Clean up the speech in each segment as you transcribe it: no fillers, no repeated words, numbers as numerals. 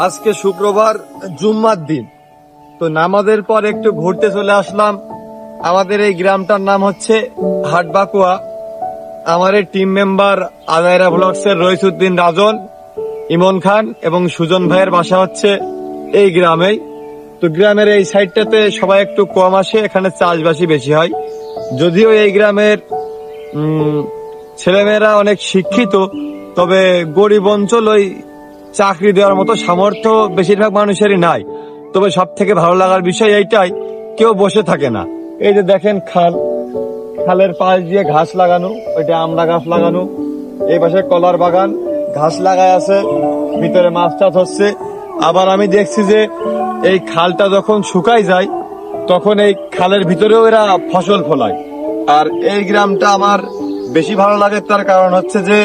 আজকে শুক্রবার, জুম্মার দিন। তো নামাজের পর একটু ঘুরতে চলে আসলাম। আমাদের এই গ্রামটার নাম হচ্ছে হাটবাকুয়া। আমার এই টিম মেম্বার আজাইরা ব্লগস এর রইসুদ্দিন রাজন, ইমন খান এবং সুজন ভাইয়ের বাসা হচ্ছে এই গ্রামেই। তো গ্রামের এই সাইডটাতে সবাই একটু কম আসে, এখানে চাষবাসই বেশি হয়। যদিও এই গ্রামের ছেলেমেয়েরা অনেক শিক্ষিত, তবে গরিব অঞ্চল, ওই চাকরি দেওয়ার মতো সামর্থ্য বেশিরভাগ মানুষেরই নাই। তবে সব থেকে ভালো লাগার বিষয় এইটাই, কেউ বসে থাকে না। এই যে দেখেন খালের পাশ দিয়ে ঘাস লাগানো, ওইটা আমড়া গাছ লাগানো, এই পাশে কলার বাগান, ঘাস লাগায় আছে, ভিতরে মাছ চাষ হচ্ছে। আবার আমি দেখছি যে এই খালটা যখন শুকায় যায় তখন এই খালের ভিতরেও এরা ফসল ফলায়। আর এই গ্রামটা আমার বেশি ভালো লাগে, তার কারণ হচ্ছে যে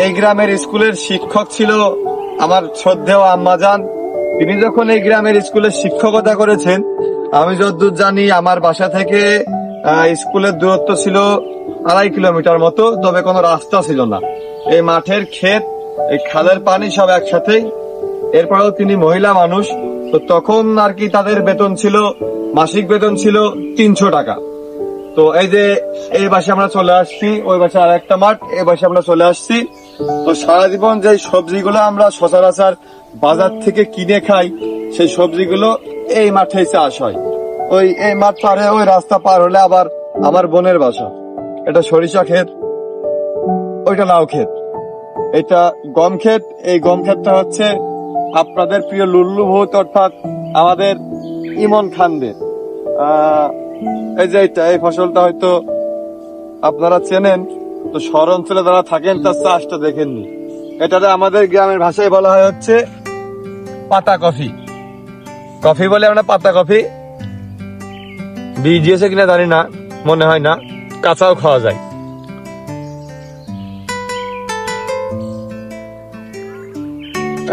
এই গ্রামের স্কুলের শিক্ষক ছিল আমার শ্রদ্ধেয় আম্মাজান। তিনি যখন এই গ্রামের স্কুলের শিক্ষকতা করেছেন, আমি যতদূর জানি আমার বাসা থেকে স্কুলের দূরত্ব ছিল 2.5 কিলোমিটার মতো, তবে কোনো রাস্তা ছিল না। এই মাঠের ক্ষেত, এই খালের পানি সব একসাথেই। এরপরেও তিনি মহিলা মানুষ, তো তখন আর কি তাদের বেতন ছিল, মাসিক বেতন ছিল 300 টাকা। তো এই যে এই বাসে আমরা চলে আসছি, ওই বাসে আর একটা মাঠ, এই বাসে আমরা চলে আসছি। তো সারা জীবন যে সবজিগুলো আমরা সচরাচর বাজার থেকে কিনে খাই, সেই সবজিগুলো এই মাঠেই চাষ হয়। ওই এই মাঠ পারে, ওই রাস্তা পার হলে আবার আমার বোনের বাসা। এটা সরিষা ক্ষেত, ওইটা লাউ ক্ষেত, এটা গম ক্ষেত। এই গম ক্ষেতটা হচ্ছে আপনাদের প্রিয় লুল্লু ভূত, অর্থাৎ আমাদের ইমন খানদের। এই যে এই ফসলটা হয়তো আপনারা চেনেন, তো শহর অঞ্চলে যারা থাকেন তার চাষটা দেখেননি। এটাতে আমাদের গ্রামের ভাষায় বলা হয় হচ্ছে পাতা কফি। কফি বলে আমরা পাতা কফি। বীজ দিয়েছে কিনা জানি না, মনে হয় না, কাঁচাও খাওয়া যায়।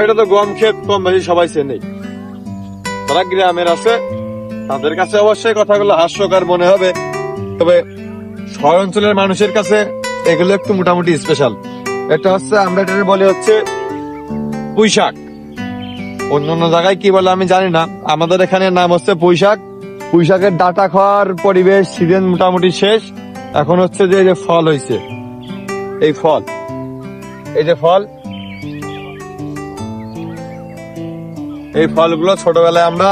এটা তো গম ক্ষেত, কম বেশি সবাই চেনেই। তারা গ্রামের আছে, তাদের কাছে অবশ্যই কথাগুলো হাস্যকর মনে হবে, তবে শহর অঞ্চলের মানুষের কাছে এগুলো একটু মোটামুটি স্পেশাল। এটা হচ্ছে, আমরা এটা বলি হচ্ছে পুঁইশাক। অন্য অন্য জায়গায় কি বলে আমি জানি না, আমাদের এখানে নাম হচ্ছে পুঁইশাক। পুঁইশাকের ডাটা খাওয়ার পরিবেশ, সিজন মোটামুটি শেষ। এখন হচ্ছে যে এই যে ফল হয়েছে, এই ফল, এই যে ফল, এই ফলগুলো ছোটবেলায় আমরা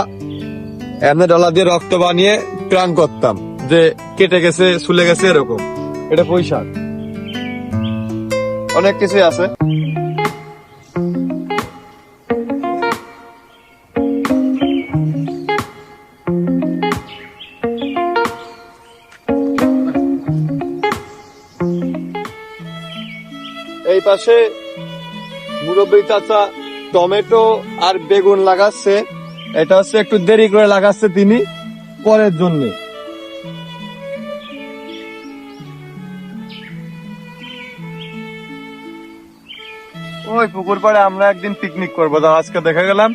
এমনি ডলা দিয়ে রক্ত বানিয়ে প্রাণ করতাম, যে কেটে গেছে, চুলে গেছে, এরকম। এটা পুঁইশাক। অনেক কিছুই আছে। এই পাশে মুরব্বী চাচা টমেটো আর বেগুন লাগাচ্ছে। এটা হচ্ছে একটু দেরি করে লাগাচ্ছে তিনি, পরের জন্য। ওই পুকুর পাড়ে আমরা একদিন পিকনিক করবো, যা আজকে দেখা গেলাম।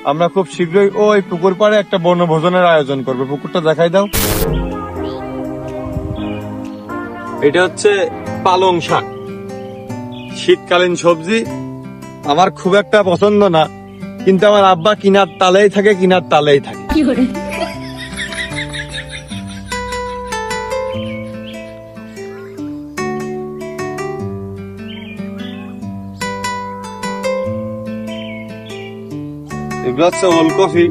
আমরা খুব শীঘ্রই ওই পুকুর পাড়ে একটা বনভোজনের আয়োজন করবো। পুকুরটা দেখাই দাও। এটা হচ্ছে পালং শাক, শীতকালীন সবজি। আমার খুব একটা পছন্দ না, কিন্তু আমার আব্বা কিনার তালেই থাকে, কিনার তালেই থাকে। এগুলো হচ্ছে ওলকপি।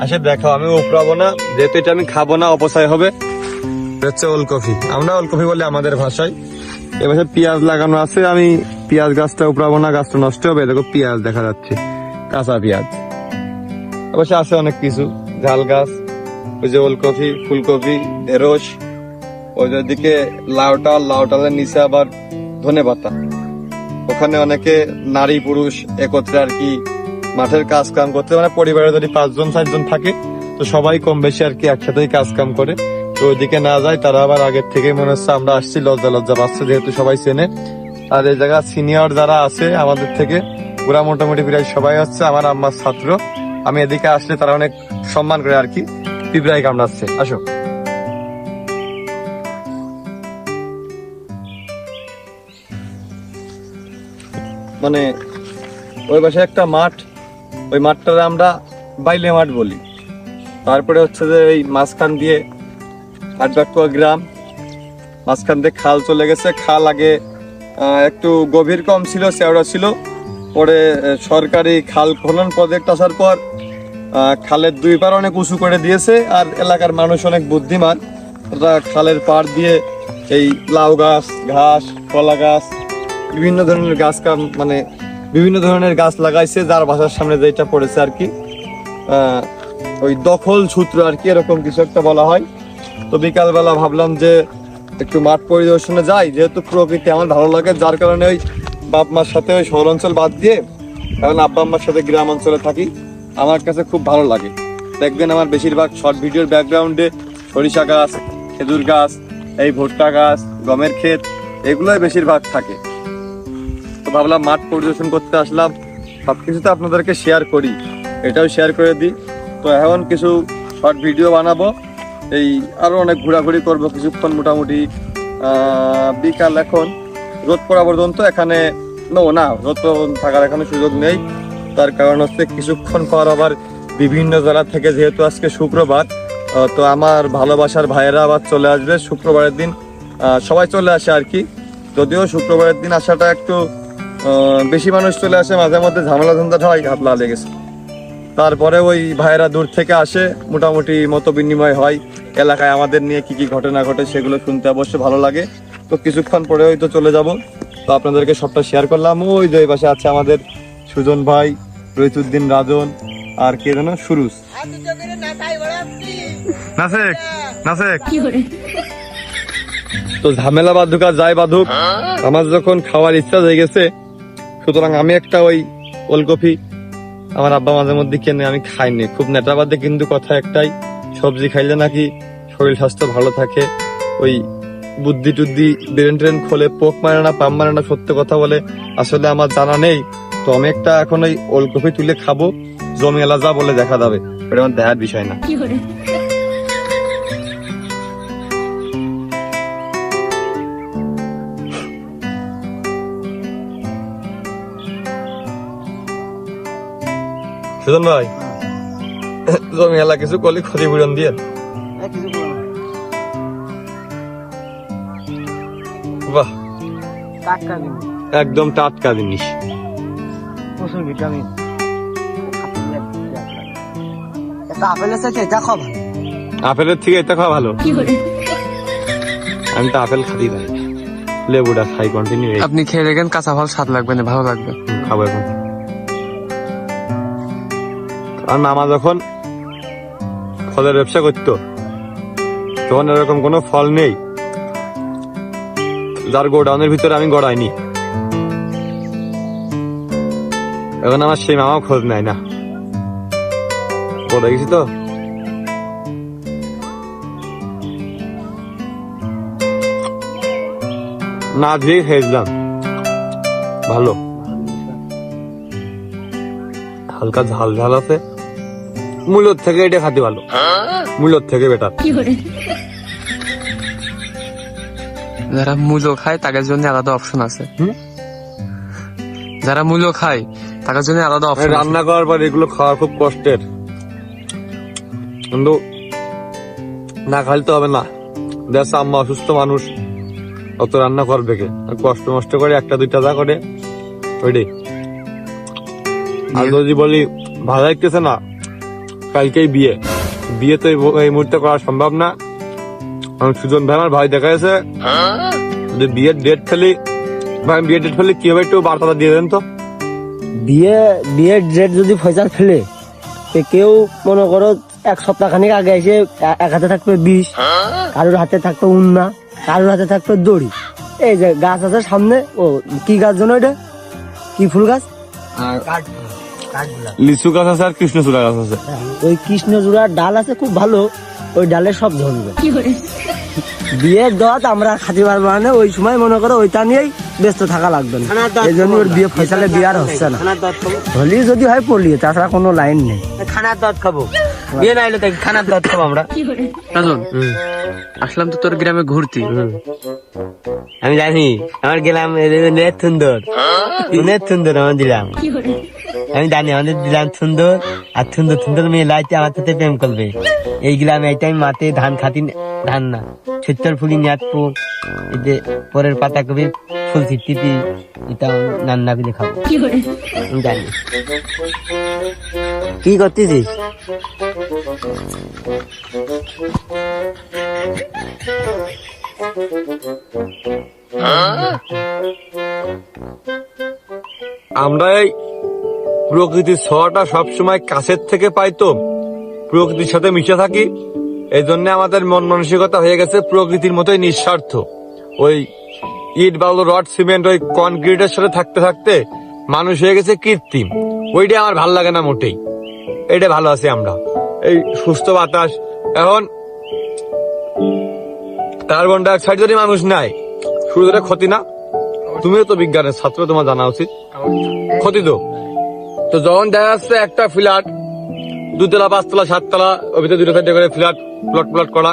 আচ্ছা দেখো, আমি উপরাবো না, যেহেতু এটা আমি খাবো না, অপচয় হবে। হচ্ছে ওলকপি, আমরা ওলকপি বলি আমাদের ভাষায়। এবার পেঁয়াজ লাগানো আছে, আমি পেঁয়াজ গাছটা উপরাবো না, গাছটা নষ্ট হবে। দেখো পেঁয়াজ দেখা যাচ্ছে, কাঁচা পেঁয়াজ। অবশ্য আছে অনেক কিছু, ঝাল গাছ, ওই যে ওলকপি, ফুলকপি, ঢেঁড়স, ওই দিকে লাউটালের নিচে আবার ধনেপাতা। ওখানে অনেকে নারী পুরুষ একত্রে আর কি মাঠের কাজ কাম করতে, মানে পরিবারে যদি 5-7 জন থাকে, তো সবাই কম বেশি আর কি একসাথেই কাজ কাম করে। তো ওইদিকে না যায়, তারা আবার আগের থেকে মনে হচ্ছে আমরা আসছি, লজ্জা পাচ্ছে, যেহেতু সবাই চেনে। আর এই জায়গা সিনিয়র যারা আছে আমাদের থেকে, ওরা মোটামুটি প্রায় সবাই হচ্ছে আমার আম্মার ছাত্র। আমি এদিকে আসলে তারা অনেক সম্মান করে আর কি, পিঁপড়ায় কামড়াচ্ছে। আসো। মানে ওই পাশে একটা মাঠ, ওই মাঠটারে আমরা বাইলে মাঠ বলি। তারপরে হচ্ছে যে এই মাঝখান দিয়ে আটবাটকুয়া গ্রাম, মাঝখান দিয়ে খাল চলে গেছে। খাল আগে একটু গভীর কম ছিল, চেওড়া ছিল। পরে সরকারি খাল খনন প্রজেক্ট আসার পর খালের দুই পার অনেক উঁচু করে দিয়েছে। আর এলাকার মানুষ অনেক বুদ্ধিমান, ওরা খালের পাড় দিয়ে এই লাউ গাছ, ঘাস, কলা গাছ, বিভিন্ন ধরনের গাছ মানে বিভিন্ন ধরনের গাছ লাগাইছে, যার বাসার সামনে যেটা পড়েছে আর কি, ওই দখল সূত্র আর কি, এরকম কিছু একটা বলা হয়। তো বিকালবেলা ভাবলাম যে একটু মাঠ পরিদর্শনে যাই, যেহেতু প্রকৃতি আমার ভালো লাগে, যার কারণে ওই বাপ মার সাথে ওই শহর অঞ্চল বাদ দিয়ে এখন আব্বা আম্মার সাথে গ্রাম অঞ্চলে থাকি। আমার কাছে খুব ভালো লাগে। দেখবেন আমার বেশিরভাগ শর্ট ভিডিওর ব্যাকগ্রাউন্ডে সরিষা গাছ, খেজুর গাছ, এই ভুট্টা গাছ, গমের ক্ষেত, এগুলোই বেশিরভাগ থাকে। তো ভাবলাম মাঠ পরিদর্শন করতে আসলাম, সবকিছু তো আপনাদেরকে শেয়ার করি, এটাও শেয়ার করে দিই। তো এখন কিছু শর্ট ভিডিও বানাবো, এই আরো অনেক ঘোরাঘুরি করবো কিছুক্ষণ, মোটামুটি বিকাল, এখন রোদ পড়া পর্যন্ত এখানে না রোদ থাকার এখানে সুযোগ নেই। তার কারণ হচ্ছে কিছুক্ষণ পর আবার বিভিন্ন জেলা থেকে, যেহেতু আজকে শুক্রবার, তো আমার ভালোবাসার ভাইয়েরা আবার চলে আসবে শুক্রবারের দিন। সবাই চলে আসে আর কি, যদিও শুক্রবারের দিন আসাটা একটু বেশি মানুষ চলে আসে, মাঝে মধ্যে ঝামেলা ঝঞ্ঝাটা হয়, হাত লেগেছে। তারপরে ওই ভাইয়েরা দূর থেকে আসে, মোটামুটি মত বিনিময় হয়, এলাকায় আমাদের নিয়ে কি কি ঘটনা ঘটে সেগুলো শুনতে অবশ্যই ভালো লাগে। তো কিছুক্ষণ পরে হয়তো চলে যাব, তো আপনাদেরকে সবটা শেয়ার করলাম। ওই যে পাশে আছে আমাদের সুজন ভাই, রইতুদ্দিন, রাজন, আর কে যেন সুরুজ, নাসেক নাসেক। তো ঝামেলা বাঁধুক আর যাই বাঁধুক, আমার যখন খাওয়ার ইচ্ছা হয়ে গেছে, সুতরাং আমি একটা ওই ওলকপি আমার আব্বা মাঝে মধ্যে কেনে, আমি খাইনি, খুব নেটাবাদে, কিন্তু কথা একটাই, সবজি খাইলে নাকি শরীর স্বাস্থ্য ভালো থাকে, ওই বুদ্ধি টুদ্ধি ব্রেন ট্রেন খোলে, পোক মারে না, পাম মারে না, সত্য কথা বলে। আসলে আমার জানা নেই, তো আমি একটা এখন ওই ওলকপি তুলে খাবো, জমি এলা যা বলে দেখা যাবে, এটা আমার দেখার বিষয় না। সুজন ভাই, জমি এলা কিছু করলে ক্ষতিপূরণ দিয়ে, বাহ, একদম টাটকা জিনিস, প্রচুর ভিটামিন। আপেলের সাথে এটা খাওয়া ভালো, আপেলের থেকে এটা খাওয়া ভালো। আমি তো আপেল খাই ভাই, লেবুটা খাই কন্টিনিউ। আপনি খেয়ে দেখেন, কাঁচা ফল স্বাদ লাগবে না, ভালো লাগবে। খাবো এখন। আর মামা যখন ফলের ব্যবসা করতো, তখন এরকম কোনো ফল নেই যার গোডাউনের ভিতরে আমি গড়াইনি। এখন আমার সেই মামাও খোঁজ নেয় না, গড়ে গেছি তো। না ধুয়ে খেয়েছিলাম, ভালো, হালকা ঝাল ঝাল আছে। মূলত থেকে এটা খাতে ভালো, মূলত থেকে বেটার। যারা মূলো খায় তাদের জন্য আলাদা অপশন আছে, যারা মূলো খায় তাদের জন্য আলাদা অপশন। রান্না করার পর এগুলো খাওয়া খুব কষ্টের, কিন্তু না খাইলে তো হবে না। দেখ আম্মা অসুস্থ মানুষ, অত রান্না করবে কে, কষ্ট মষ্ট করে একটা দুইটা যা করে ওইটাই। আর যদি বলি ভালো লাগতেছে না, কালকেই বিয়ে, বিয়ে তো এই মুহূর্তে করা সম্ভব না। সুজন ভাই আমার ভাই দেখা গেছে, যদি বিয়ের ডেট ফেলি, ভাই বিয়ের ডেট ফেলি কি হবে একটু বার্তাটা দিয়ে দেন তো। বিয়ের ডেট যদি ফয়সাল ফেলে, কেউ মনে করো এক সপ্তাহ খানিক আগে এসে এক হাতে থাকবে 20, কারোর হাতে থাকবে উন্না, কারোর হাতে থাকবে দড়ি। এই যে গাছ আছে সামনে, ও কি গাছ জানো এটা, কি ফুল গাছ? লিচু গাছ আছে আর কৃষ্ণচূড়া গাছ আছে। ওই কৃষ্ণচূড়ার ডাল আছে খুব ভালো, ওই ডালে সব ধরবে। বিয়ের দাওয়াত আমরা খাতে পারবো না, ওই সময় মনে করো ওইটা নিয়েই ব্যস্ত থাকা লাগবে না। এই জন্য ওর বিয়ে ফয়সালে বিয়ে আর হচ্ছে না, হলি যদি হয় পড়লিয়ে, তাছাড়া কোনো লাইন নেই। খানার দাওয়াত খাবো, বিয়ে না হলে খানার দাওয়াত খাবো আমরা। রাজন, আসলাম তো তোর গ্রামে ঘুরতে, আমি জানি আমার গেলাম অনেক সুন্দর, অনেক সুন্দর আমার দিলাম। আমি জানি আমাদের দিলাম সুন্দর, আর সুন্দর সুন্দর মেয়ে লাইতে আমার সাথে প্রেম করবে। এই গ্রাম এইটাই মাঠে ধান খাতি, ধান না ছত্তর ফুলি নেটপু, এই যে পরের পাতা কবি ফুল ছিটি, এটা রান্না করে খাবো। আমি জানি। কি করতেছিস? আমরা এই প্রকৃতির ছোঁয়াটা সবসময় কাছের থেকে পাই, তো প্রকৃতির সাথে মিশে থাকি। এই জন্য আমাদের মন মানসিকতা হয়ে গেছে প্রকৃতির মতোই নিঃস্বার্থ। ওই ইট বালু রড সিমেন্ট ওই কনক্রিটের সাথে থাকতে থাকতে মানুষ হয়ে গেছে কৃত্রিম। ওইটা আমার ভাল লাগে না মোটেই। এটা ভালো আছি আমরা, এই সুস্থ বাতাস। এখন কার্বন ডাই অক্সাইড যদি মানুষ নাই, শুধু ক্ষতি না? তুমিও তো বিজ্ঞানের ছাত্র, তোমার জানা উচিত। ক্ষতি তো যখন দেখা যাচ্ছে একটা ফ্ল্যাট 2 তলা 5 তলা 7 তলা, ওর ভিতরে 2 সাইডে করে ফ্ল্যাট প্লট করা,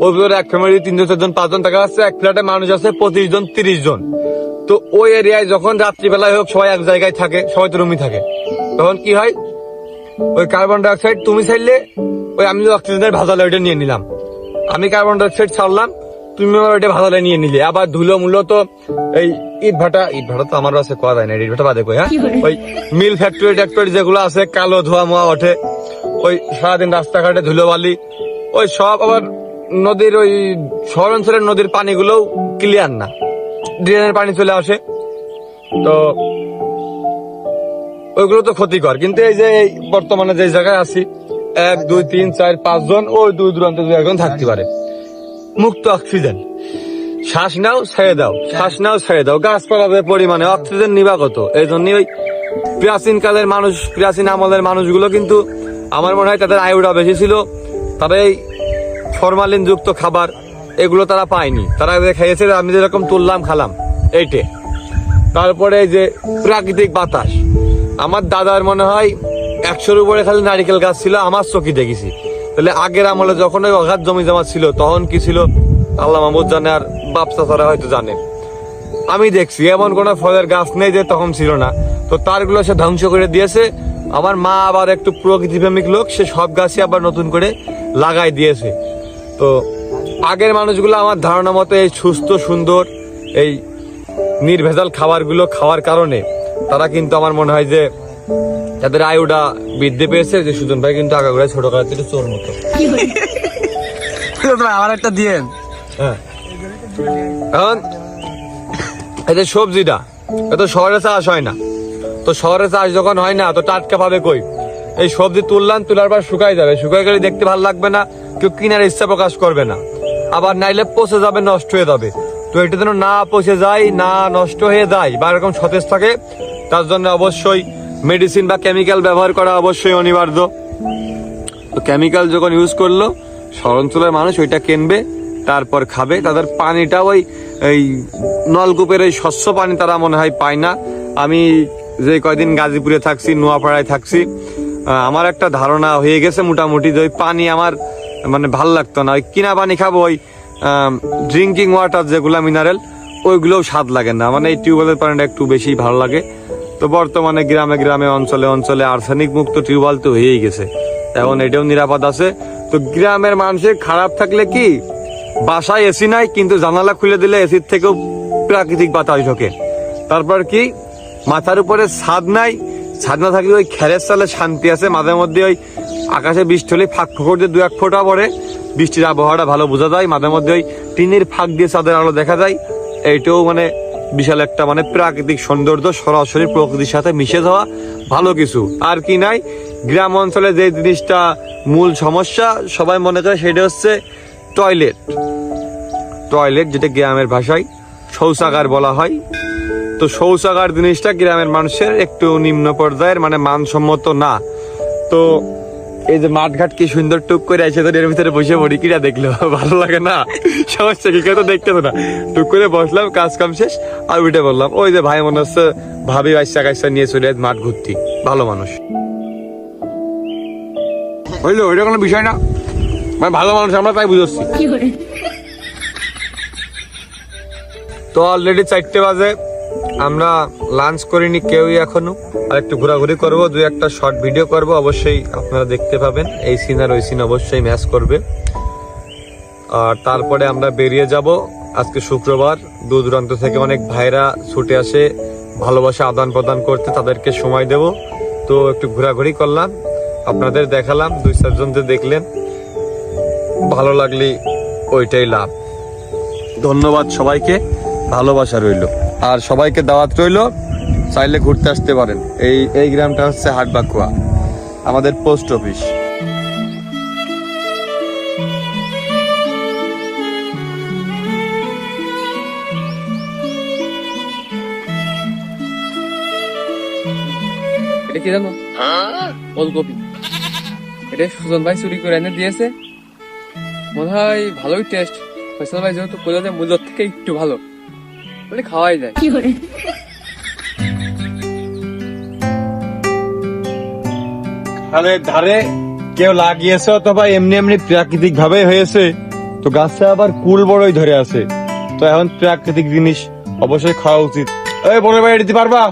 ওর ভিতরে এক ফ্যামিলি 3 জন 4 জন 5 জন টাকা আছে, এক ফ্ল্যাটে মানুষ আছে 25 জন 30 জন। তো ওই এরিয়ায় যখন রাত্রিবেলায় হোক সবাই এক জায়গায় থাকে, সবাই তো রুমই থাকে, তখন কি হয়, ওই কার্বন ডাই অক্সাইড তুমি ছাড়লে ওই আমি অক্সিজেনের ভাজালে ওইটা নিয়ে নিলাম, আমি কার্বন ডাই অক্সাইড ছাড়লাম, তুমি ওইটা ভাজালে নিয়ে নিলে। আবার ধুলো মূলত এই ইট ভাটা তো আমার আছে কোয়া যায় না, ইট ভাটা বাদে কই। হ্যাঁ, ওই মিল ফ্যাক্টরি যেগুলো আছে, কালো ধোয়া মোয়া ওঠে, ওই সারাদিন রাস্তাঘাটে ধুলো বালি, ওই সব। আবার নদীর ওই শহর অঞ্চলের নদীর পানিগুলোও ক্লিয়ার না, ড্রেনের পানি চলে আসে, তো ওইগুলো তো ক্ষতিকর। কিন্তু এই যে বর্তমানে যে জায়গায় আছি, 1 2 3 4 5 জন, ওই দূর দূরান্তে 2-1 জন থাকতে পারে, মুক্ত অক্সিজেন। শ্বাস নাও ছেড়ে দাও, শ্বাস নাও ছেড়ে দাও, গাছপালাদের পরিমাণে অক্সিজেন নিবা কত। এই জন্যই ওই প্রাচীন কালের মানুষ, প্রাচীন আমলের মানুষগুলো কিন্তু আমার মনে হয় তাদের আয়ুটা বেশি ছিল। তারা এই ফরমালিন যুক্ত খাবার এগুলো তারা পায়নি, তারা খেয়েছে আমি যেরকম তুললাম খালাম এইটে। তারপরে এই যে প্রাকৃতিক বাতাস, আমার দাদার মনে হয় 100-র উপরে খালি নারিকেল গাছ ছিল, আমার চোখে দেখেছি। তাহলে আগের আমলে যখন ওই অগাধ জমি জমা ছিল, তখন কি ছিল আল্লাহ মাহমুদ জানে, আর বাপ চাচারা হয়তো জানে। আমি দেখছি এমন কোন ফলের গাছ নেই যে তখন ছিল না, তো তারগুলো সে ধ্বংস করে দিয়েছে। আমার মা আবার একটু প্রকৃতি প্রেমিক লোক, সে সব গাছই আবার নতুন করে লাগাই দিয়েছে। তো আগের মানুষগুলো আমার ধারণা মতো এই সুস্থ সুন্দর এই নির্ভেজাল খাবারগুলো খাওয়ার কারণে তারা কিন্তু আমার মনে হয় যে তাদের আয়ুটা বৃদ্ধি পেয়েছে। যে সুজন ভাই কিন্তু আগাগোড়ায় ছোট কাল থেকে চোর মতো। আমার একটা দিয়েন। হ্যাঁ, এখন এই যে সবজিটা, এত শহরে চাষ হয় না, তো শহরে চাষ যখন হয় না, তো টাটকা পাবে কই? এই সবজি তোলার পর শুকাই যাবে, শুকাই গেলে দেখতে ভালো লাগবে না, কেউ কিনার ইচ্ছা প্রকাশ করবে না, আবার নাইলে পচে যাবে, নষ্ট হয়ে যাবে। তো এটা যেন না পচে যায়, না নষ্ট হয়ে যায়, বা এরকম সতেজ থাকে, তার জন্য অবশ্যই মেডিসিন বা কেমিক্যাল ব্যবহার করা অবশ্যই অনিবার্য। তো কেমিক্যাল যখন ইউজ করলো, শহর অঞ্চলের মানুষ ওইটা কিনবে, তারপর খাবে। তাদের পানিটা ওই নলকূপের এই স্বচ্ছ পানি তারা মনে হয় পায় না। আমি যে কয়দিন গাজীপুরে থাকছি, নোয়াপাড়ায় থাকছি, আমার একটা ধারণা হয়ে গেছে মোটামুটি যে ওই পানি আমার মানে ভাল লাগতো না। ওই কিনা পানি খাবো, ওই ড্রিঙ্কিং ওয়াটার যেগুলা মিনারেল, ওইগুলোও স্বাদ লাগে না, মানে এই টিউবওয়েলের পানিটা একটু বেশি ভালো লাগে। তো বর্তমানে গ্রামে গ্রামে অঞ্চলে অঞ্চলে আর্সেনিক মুক্ত টিউবওয়েল তো হয়েই গেছে, এখন এটাও নিরাপদ আছে। তো গ্রামের মানুষের খারাপ থাকলে কি, বাসায় এসি নাই কিন্তু জানালা খুলে দিলে এসির থেকেও প্রাকৃতিক বাতাস ঢোকে। তারপর কি, মাথার উপরে ছাদ নাই, ছাদ না থাকলে ওই খেরের চালে শান্তি আছে। মাঝে মধ্যে ওই আকাশে বৃষ্টি হলে ফাঁক ফোকর দিয়ে 2-1 ফোঁটা পড়ে, বৃষ্টির আবহাওয়াটা ভালো বোঝা যায়। মাঝে মধ্যে ওই টিনের ফাঁক দিয়ে চাঁদের আলো দেখা যায়। এইটাও মানে বিশাল একটা মানে প্রাকৃতিক সৌন্দর্য, সরাসরি প্রকৃতির সাথে মিশে যাওয়া ভালো কিছু। আর কি নাই, গ্রাম অঞ্চলে যে জিনিসটা মূল সমস্যা সবাই মনে করে, সেটা হচ্ছে টয়লেট, যেটা গ্রামের ভাষায় শৌচাগার বলা হয়। তো শৌচাগার জিনিসটা গ্রামের মানুষের একটু নিম্ন পর্যায়ের, মানে মানসম্মত না। তো এই যে মাঠঘাট কি সুন্দর টুক করে আছে, তো এর ভিতরে বসে পড়ি, কিরা দেখলো ভালো লাগে না, সমস্যা কি, কেউ তো দেখতে না। টুক করে বসলাম, কাজ কাম শেষ, আর উঠে বললাম। ওই যে ভাই মনে হচ্ছে ভাবি বাচ্চা কাচ্চা নিয়ে চলে মাঠ ঘুরতি, ভালো মানুষ বুঝলো, ওইটা কোনো বিষয় না, মানে ভালো মানুষ আমরা তাই বুঝছি। তো অলরেডি 4টে বাজে, আমরা লাঞ্চ করিনি কেউই এখনো। আর একটু ঘোরাঘুরি করবো, 2-একটা শর্ট ভিডিও করব, অবশ্যই আপনারা দেখতে পাবেন। এই সিন আর ওই সিন অবশ্যই ম্যাচ করবে। আর তারপরে আমরা বেরিয়ে যাব। আজকে শুক্রবার, দূর দূরান্ত থেকে অনেক ভাইরা ছুটে আসে ভালোবাসা আদান প্রদান করতে, তাদেরকে সময় দেব। তো একটু ঘোরাঘুরি করলাম, আপনাদের দেখালাম, 2-4 জনকে দেখলেন, ভালো লাগলে ওইটাই লাভ। ধন্যবাদ সবাইকে, ভালোবাসা রইল। আর সবাইকে দাওয়াত রইল, চাইলে ঘুরতে আসতে পারেন। এই গ্রামটা হচ্ছে হাটবাকুয়া, আমাদের পোস্ট অফিস। এটা কি জানো? ওলকপি। এটা সুজন ভাই চুরি করে এনে দিয়েছে, মনে হয় ভালোই টেস্ট। ফয়সাল ভাই যেহেতু বলে যে মূল্যর থেকে একটু ভালো, বলে খাওয়াই যায়। খালের ধারে কেউ লাগিয়েছে অথবা এমনি এমনি প্রাকৃতিক ভাবে হয়েছে, তো গাছে আবার কুল বড়ই ধরে আছে। তো এখন প্রাকৃতিক জিনিস অবশ্যই খাওয়া উচিত। এই বড় ভাই দিতে পারবা?